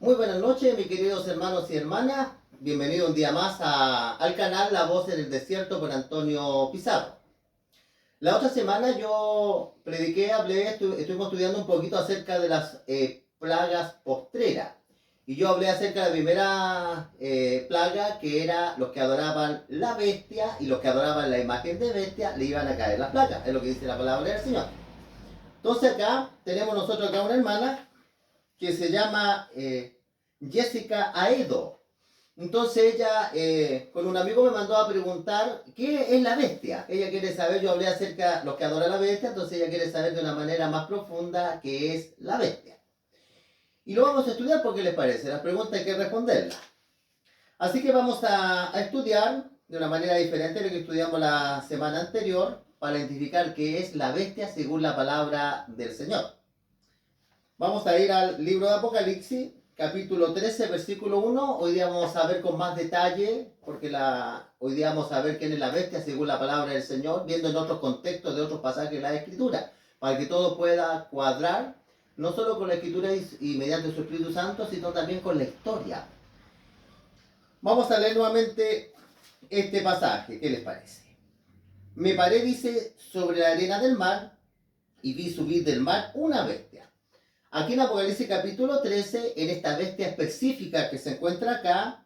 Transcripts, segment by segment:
Muy buenas noches, mis queridos hermanos y hermanas. Bienvenido un día más al canal La Voz en el Desierto con Antonio Pizarro. La otra semana yo estuvimos estudiando un poquito acerca de las plagas postreras. Y yo hablé acerca de la primera plaga, que era los que adoraban la bestia, y los que adoraban la imagen de bestia le iban a caer las plagas. Es lo que dice la palabra del Señor. Entonces acá tenemos nosotros acá una hermana que se llama Jessica Aedo. Entonces ella, con un amigo me mandó a preguntar qué es la bestia. Ella quiere saber, yo hablé acerca de los que adoran la bestia, entonces ella quiere saber de una manera más profunda qué es la bestia. Y lo vamos a estudiar porque les parece, las preguntas hay que responderlas. Así que vamos a estudiar de una manera diferente de lo que estudiamos la semana anterior para identificar qué es la bestia según la palabra del Señor. Vamos a ir al libro de Apocalipsis, capítulo 13, versículo 1. Hoy día vamos a ver con más detalle, porque hoy día vamos a ver quién es la bestia según la palabra del Señor, viendo en otros contextos de otros pasajes de la Escritura, para que todo pueda cuadrar, no solo con la Escritura y mediante su Espíritu Santo, sino también con la historia. Vamos a leer nuevamente este pasaje, ¿qué les parece? Me paré, dice, sobre la arena del mar, y vi subir del mar una bestia. Aquí en Apocalipsis capítulo 13, en esta bestia específica que se encuentra acá,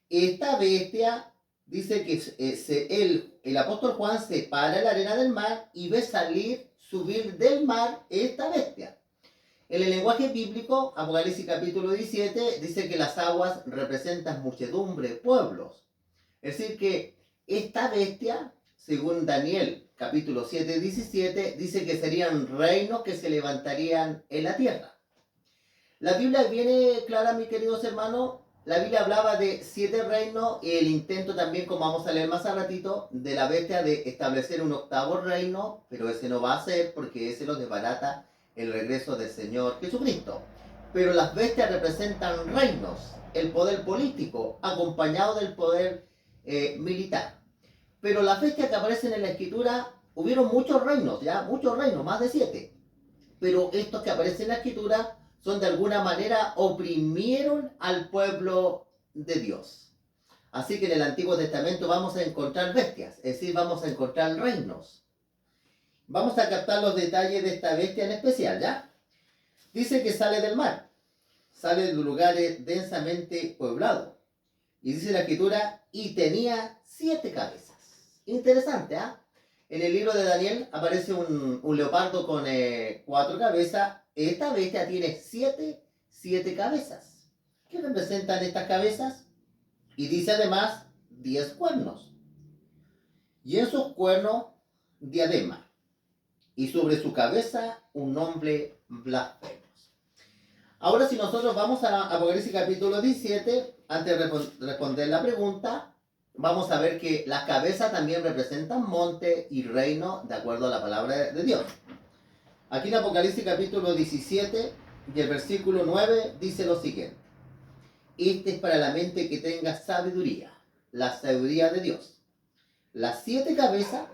esta bestia dice que el apóstol Juan se para en la arena del mar y ve subir del mar esta bestia. En el lenguaje bíblico, Apocalipsis capítulo 17, dice que las aguas representan muchedumbre, pueblos. Es decir, que esta bestia, según Daniel capítulo 7, 17, dice que serían reinos que se levantarían en la tierra. La Biblia viene clara, mis queridos hermanos. La Biblia hablaba de 7 reinos y el intento también, como vamos a leer más a ratito, de la bestia de establecer un 8º reino, pero ese no va a ser porque ese lo desbarata el regreso del Señor Jesucristo. Pero las bestias representan reinos, el poder político, acompañado del poder militar. Pero las bestias que aparecen en la Escritura, hubieron muchos reinos, ya, muchos reinos, más de 7. Pero estos que aparecen en la Escritura son de alguna manera oprimieron al pueblo de Dios. Así que en el Antiguo Testamento vamos a encontrar bestias, es decir, vamos a encontrar reinos. Vamos a captar los detalles de esta bestia en especial, ¿ya? Dice que sale del mar, sale de lugares densamente poblados. Y dice la Escritura, y tenía 7 cabezas. Interesante, ¿ah? En el libro de Daniel aparece un leopardo con 4 cabezas. Esta bestia tiene 7 cabezas. ¿Qué representan estas cabezas? Y dice además 10 cuernos. Y en sus cuernos diadema. Y sobre su cabeza un nombre blasfemo. Ahora si nosotros vamos a Apocalipsis capítulo 17, antes de responder la pregunta, vamos a ver que las cabezas también representan monte y reino de acuerdo a la palabra de Dios. Aquí en Apocalipsis capítulo 17 y el versículo 9 dice lo siguiente. Este es para la mente que tenga sabiduría, la sabiduría de Dios. Las 7 cabezas,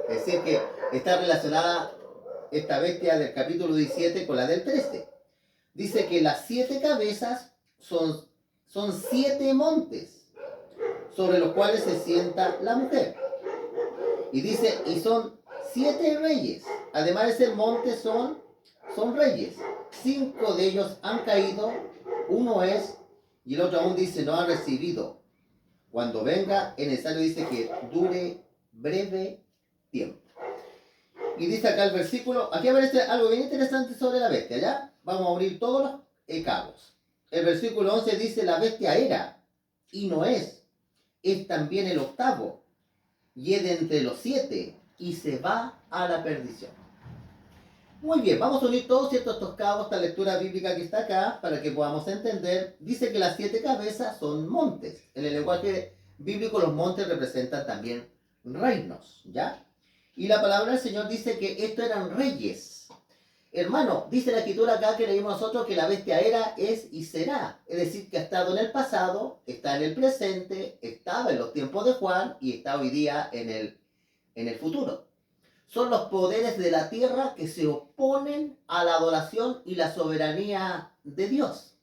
es decir que está relacionada esta bestia del capítulo 17 con la del 13. Dice que las 7 cabezas son 7 montes sobre los cuales se sienta la mujer. Y dice, y son 7 reyes. Además de ser montes, son reyes. 5 de ellos han caído, uno es, y el otro aún dice, no ha recibido. Cuando venga, es necesario, dice que dure breve tiempo. Y dice acá el versículo, aquí aparece algo bien interesante sobre la bestia, ¿ya? Vamos a abrir todos los cabos. El versículo 11 dice, la bestia era, y no es también el 8º, y es de entre los 7, y se va a la perdición. Muy bien, vamos a unir todos estos cabos, esta lectura bíblica que está acá, para que podamos entender. Dice que las 7 cabezas son montes. En el lenguaje bíblico los montes representan también reinos, ¿ya? Y la palabra del Señor dice que estos eran reyes. Hermano, dice la Escritura acá que leímos nosotros que la bestia era, es y será. Es decir, que ha estado en el pasado, está en el presente, estaba en los tiempos de Juan y está hoy día en el futuro. Son los poderes de la tierra que se oponen a la adoración y la soberanía de Dios.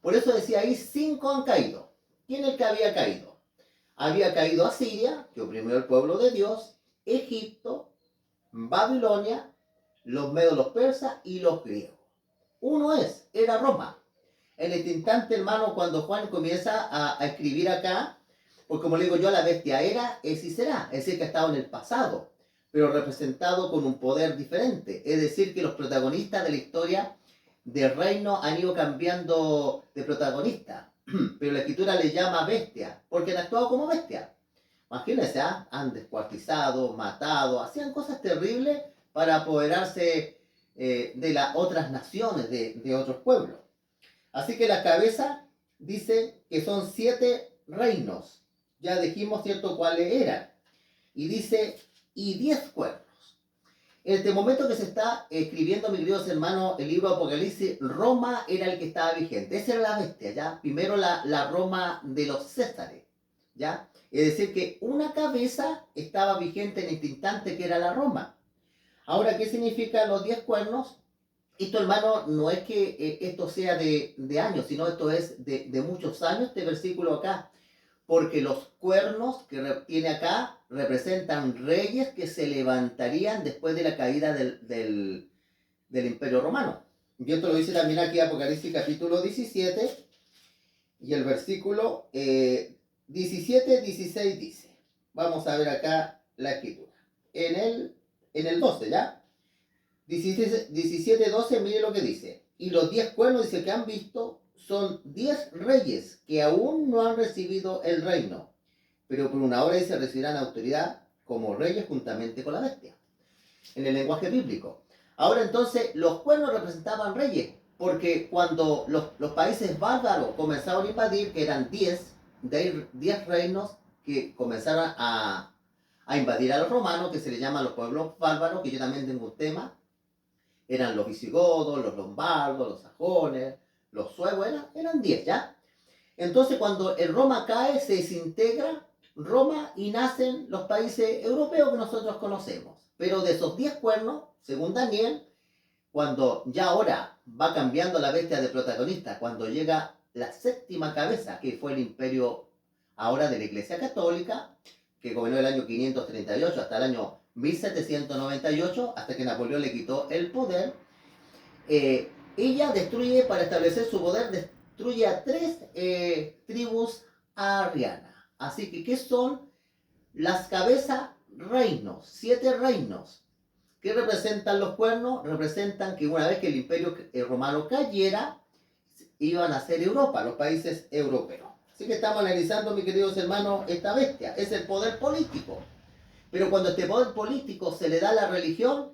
Por eso decía ahí, 5 han caído. ¿Quién es el que había caído? Había caído Asiria, que oprimió al pueblo de Dios, Egipto, Babilonia, los medos, los persas y los griegos. Uno era Roma. En este instante, hermano, cuando Juan comienza a escribir acá, pues como le digo yo, la bestia era, es y será, es decir, que ha estado en el pasado, pero representado con un poder diferente. Es decir, que los protagonistas de la historia del reino han ido cambiando de protagonista, pero la escritura le llama bestia, porque han actuado como bestia. Imagínense, han descuartizado, matado, hacían cosas terribles para apoderarse de las otras naciones, de otros pueblos. Así que la cabeza dice que son 7 reinos. Ya dijimos, ¿cierto?, cuáles eran. Y dice, y 10 cuernos. En este momento que se está escribiendo, mis queridos hermanos, el libro de Apocalipsis, Roma era el que estaba vigente. Esa era la bestia, ¿ya? Primero la Roma de los Césares, ¿ya? Es decir, que una cabeza estaba vigente en este instante, que era la Roma. Ahora, ¿qué significan los 10 cuernos? Esto, hermano, no es que esto sea de años, sino esto es de muchos años, este versículo acá. Porque los cuernos que tiene acá representan reyes que se levantarían después de la caída del Imperio Romano. Y esto lo dice también aquí Apocalipsis capítulo 17, y el versículo 17, 16 dice. Vamos a ver acá la escritura. En el 12, ¿ya? 17, 12, mire lo que dice. Y los 10 cuernos, dice, que han visto, son 10 reyes que aún no han recibido el reino, pero por una hora se recibirán autoridad como reyes juntamente con la bestia, en el lenguaje bíblico. Ahora entonces, los cuernos representaban reyes, porque cuando los países bárbaros comenzaron a invadir, que eran 10 reinos que comenzaron a invadir a los romanos, que se les llama los pueblos bárbaros, que yo también tengo un tema. Eran los visigodos, los lombardos, los sajones, los suevos, eran 10, ¿ya? Entonces, cuando el Roma cae, se desintegra Roma y nacen los países europeos que nosotros conocemos. Pero de esos 10 cuernos, según Daniel, cuando ya ahora va cambiando la bestia de protagonista, cuando llega la 7ª cabeza, que fue el imperio ahora de la Iglesia Católica, que gobernó el año 538 hasta el año 1798, hasta que Napoleón le quitó el poder, ella destruye, para establecer su poder, destruye a 3 tribus arrianas. Así que, ¿qué son las cabezas? Reinos, 7 reinos. ¿Qué representan los cuernos? Representan que una vez que el imperio romano cayera, iban a ser Europa, los países europeos. Así que estamos analizando, mis queridos hermanos, esta bestia. Es el poder político. Pero cuando este poder político se le da a la religión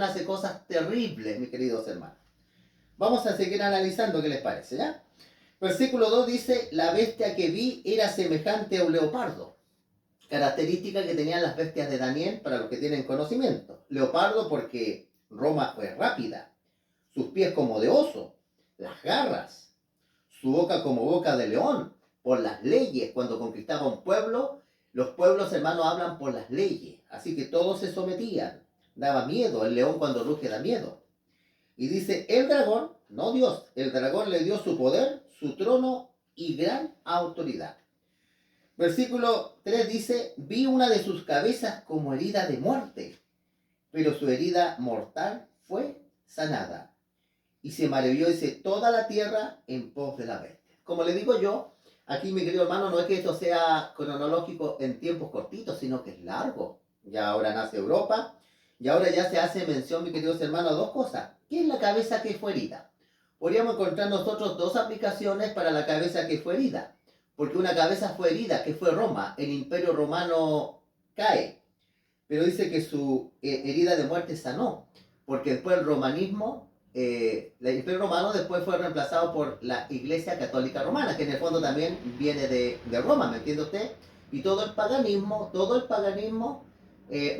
hace cosas terribles, mis queridos hermanos. Vamos a seguir analizando, ¿qué les parece, ya? Versículo 2 dice, la bestia que vi era semejante a un leopardo. Característica que tenían las bestias de Daniel, para los que tienen conocimiento. Leopardo porque Roma fue rápida, sus pies como de oso, las garras, su boca como boca de león, por las leyes. Cuando conquistaba un pueblo, los pueblos, hermanos, hablan por las leyes, así que todos se sometían. Daba miedo, el león cuando ruge da miedo. Y dice, el dragón, no Dios, el dragón le dio su poder, su trono y gran autoridad. Versículo 3 dice, vi una de sus cabezas como herida de muerte, pero su herida mortal fue sanada. Y se maravilló, dice, toda la tierra en pos de la bestia. Como le digo yo, aquí, mi querido hermano, no es que esto sea cronológico en tiempos cortitos, sino que es largo. Ya ahora nace Europa, y ahora ya se hace mención, mis queridos hermanos, a 2 cosas. ¿Qué es la cabeza que fue herida? Podríamos encontrar nosotros 2 aplicaciones para la cabeza que fue herida. Porque una cabeza fue herida, que fue Roma. El imperio romano cae. Pero dice que su herida de muerte sanó. Porque después el romanismo, el imperio romano después fue reemplazado por la Iglesia Católica Romana, que en el fondo también viene de Roma, ¿me entiende usted? Y todo el paganismo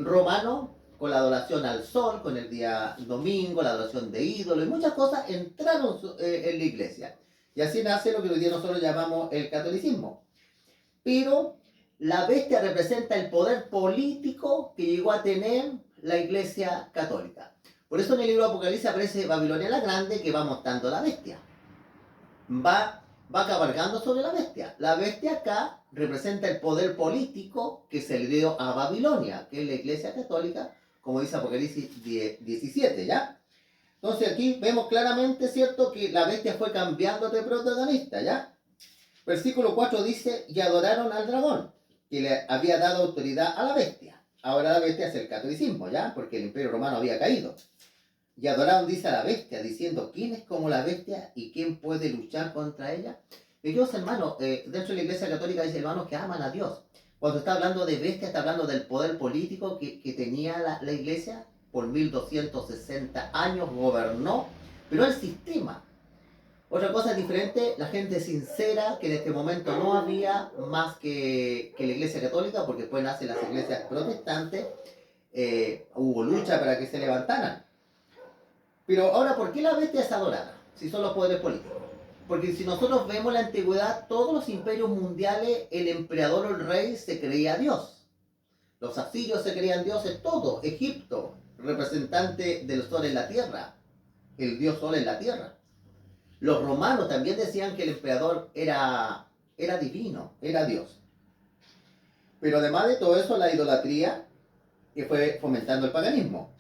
romano, con la adoración al sol, con el día domingo, la adoración de ídolos y muchas cosas, entraron en la iglesia. Y así nace lo que hoy día nosotros llamamos el catolicismo. Pero la bestia representa el poder político que llegó a tener la Iglesia Católica. Por eso en el libro de Apocalipsis aparece Babilonia la Grande, que va montando la bestia. Va va cabalgando sobre la bestia. La bestia acá representa el poder político que se le dio a Babilonia, que es la Iglesia Católica, como dice Apocalipsis 17, ¿ya? Entonces aquí vemos claramente, ¿cierto?, que la bestia fue cambiando de protagonista, ¿ya? Versículo 4 dice, y adoraron al dragón, que le había dado autoridad a la bestia. Ahora la bestia es el catolicismo, ¿ya? Porque el imperio romano había caído. Y adoraron, dice, a la bestia, diciendo, ¿quién es como la bestia y quién puede luchar contra ella? Queridos hermanos, dentro de la Iglesia Católica dice hermanos que aman a Dios. Cuando está hablando de bestia, está hablando del poder político que tenía la Iglesia. Por 1260 años gobernó, pero el sistema. Otra cosa diferente, la gente sincera, que en este momento no había más que la Iglesia Católica, porque después nacen las iglesias protestantes, hubo lucha para que se levantaran. Pero ahora, ¿por qué la bestia es adorada? Si son los poderes políticos. Porque si nosotros vemos la antigüedad, todos los imperios mundiales, el emperador o el rey se creía Dios. Los asirios se creían dioses, todo. Egipto, representante del sol en la tierra, el dios sol en la tierra. Los romanos también decían que el emperador era divino, era Dios. Pero además de todo eso, la idolatría, que fue fomentando el paganismo.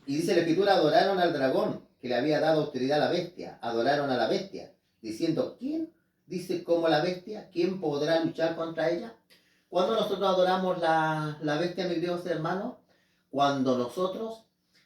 Y dice la escritura, adoraron al dragón, que le había dado autoridad a la bestia. Adoraron a la bestia, diciendo, ¿quién dice como la bestia? ¿Quién podrá luchar contra ella? Cuando nosotros adoramos la bestia, mis queridos hermanos, cuando nosotros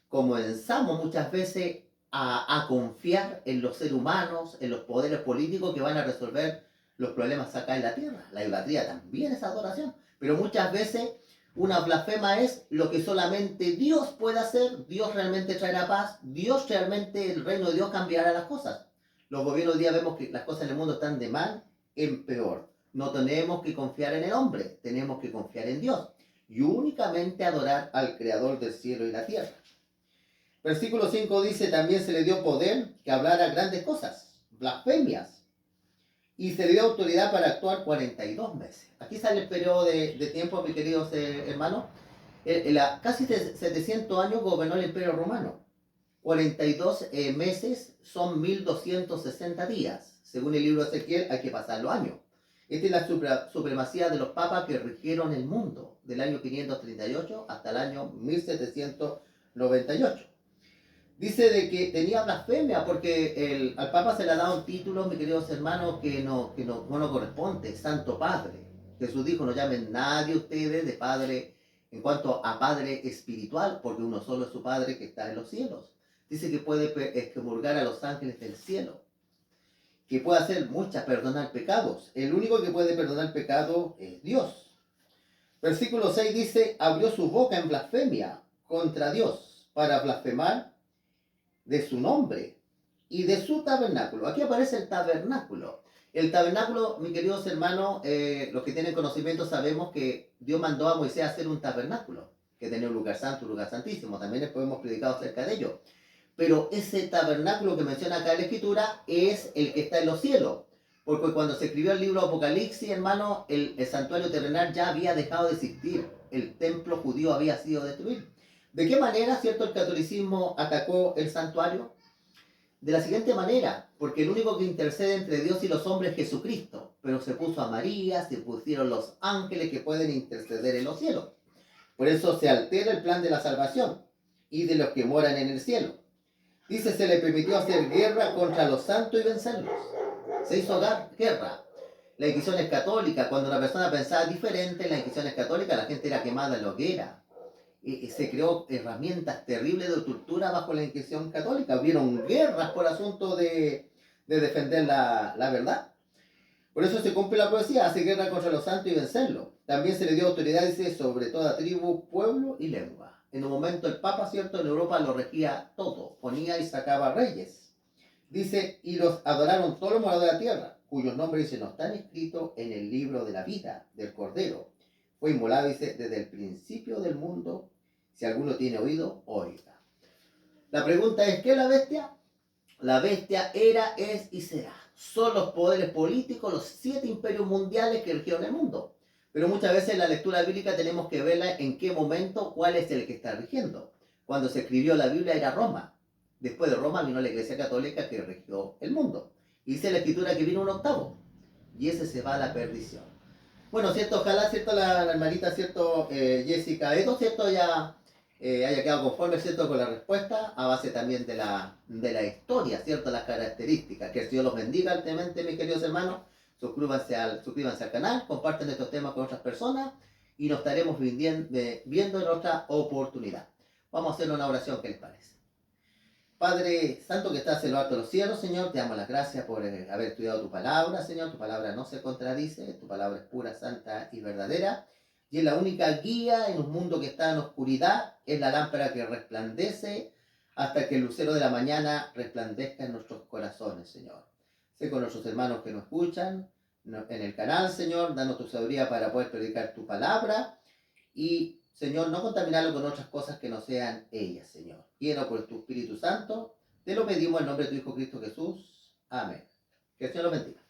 comenzamos muchas veces a confiar en los seres humanos, en los poderes políticos que van a resolver los problemas acá en la tierra. La idolatría también es adoración, pero muchas veces una blasfema es lo que solamente Dios puede hacer. Dios realmente traerá paz, Dios realmente, el reino de Dios cambiará las cosas. Los gobiernos hoy día vemos que las cosas en el mundo están de mal en peor. No tenemos que confiar en el hombre, tenemos que confiar en Dios y únicamente adorar al Creador del cielo y la tierra. Versículo 5 dice, también se le dio poder que hablara grandes cosas, blasfemias, y se le dio autoridad para actuar 42 meses. Aquí sale el periodo de tiempo, mis queridos hermanos. Casi 700 años gobernó el imperio romano. 42 meses son 1260 días. Según el libro de Ezequiel, hay que pasar los años. Esta es la supremacía de los papas que rigieron el mundo, del año 538 hasta el año 1798. Dice de que tenía blasfemia porque al Papa se le ha dado un título, mis queridos hermanos, que no corresponde, Santo Padre. Jesús dijo, no llamen nadie ustedes de Padre en cuanto a Padre espiritual, porque uno solo es su Padre que está en los cielos. Dice que puede excomulgar a los ángeles del cielo, que puede hacer muchas, perdonar pecados. El único que puede perdonar pecado es Dios. Versículo 6 dice, abrió su boca en blasfemia contra Dios para blasfemar de su nombre y de su tabernáculo. Aquí aparece el tabernáculo. El tabernáculo, mis queridos hermanos, los que tienen conocimiento sabemos que Dios mandó a Moisés a hacer un tabernáculo, que tenía un lugar santo, un lugar santísimo. También después hemos predicado acerca de ello. Pero ese tabernáculo que menciona acá en la Escritura es el que está en los cielos. Porque cuando se escribió el libro Apocalipsis, hermano, el santuario terrenal ya había dejado de existir. El templo judío había sido destruido. ¿De qué manera, cierto, el catolicismo atacó el santuario? De la siguiente manera, porque el único que intercede entre Dios y los hombres es Jesucristo, pero se puso a María, se pusieron los ángeles que pueden interceder en los cielos. Por eso se altera el plan de la salvación y de los que moran en el cielo. Dice, se le permitió hacer guerra contra los santos y vencerlos. Se hizo guerra. La Inquisición es católica. Cuando una persona pensaba diferente, la Inquisición es católica, la gente era quemada en la hoguera. Se creó herramientas terribles de tortura bajo la Inquisición católica. Hubieron guerras por asunto de defender la verdad. Por eso se cumple la profecía, hace guerra contra los santos y vencerlos. También se le dio autoridad, dice, sobre toda tribu, pueblo y lengua. En un momento el Papa, cierto, en Europa lo regía todo, ponía y sacaba reyes. Dice, y los adoraron todos los moradores de la tierra, cuyos nombres, dice, no están escritos en el libro de la vida del Cordero. Fue inmolado, dice, desde el principio del mundo. Si alguno tiene oído, oiga. La pregunta es, ¿qué es la bestia? La bestia era, es y será. Son los poderes políticos, los 7 imperios mundiales que rigieron el mundo. Pero muchas veces en la lectura bíblica tenemos que verla en qué momento, cuál es el que está rigiendo. Cuando se escribió la Biblia era Roma. Después de Roma vino la Iglesia Católica que rigió el mundo. Y dice la escritura que vino un octavo. Y ese se va a la perdición. Bueno, cierto, ojalá, cierto, la hermanita, cierto, Jessica Edo, cierto, ya haya quedado conforme, cierto, con la respuesta, a base también de la historia, cierto, las características. Que el Señor los bendiga altamente, mis queridos hermanos. Suscríbanse al canal, compartan estos temas con otras personas y nos estaremos viendo en otra oportunidad. Vamos a hacer una oración, ¿qué les parece? Padre Santo que estás en lo alto de los cielos, Señor, te damos las gracias por haber estudiado tu palabra, Señor. Tu palabra no se contradice, tu palabra es pura, santa y verdadera. Y es la única guía en un mundo que está en oscuridad, es la lámpara que resplandece hasta que el lucero de la mañana resplandezca en nuestros corazones, Señor. Sé con nuestros hermanos que nos escuchan en el canal, Señor, danos tu sabiduría para poder predicar tu palabra y, Señor, no contaminarlo con otras cosas que no sean ellas, Señor. Lleno por tu Espíritu Santo, te lo pedimos en nombre de tu Hijo Cristo Jesús. Amén. Que el Señor los bendiga.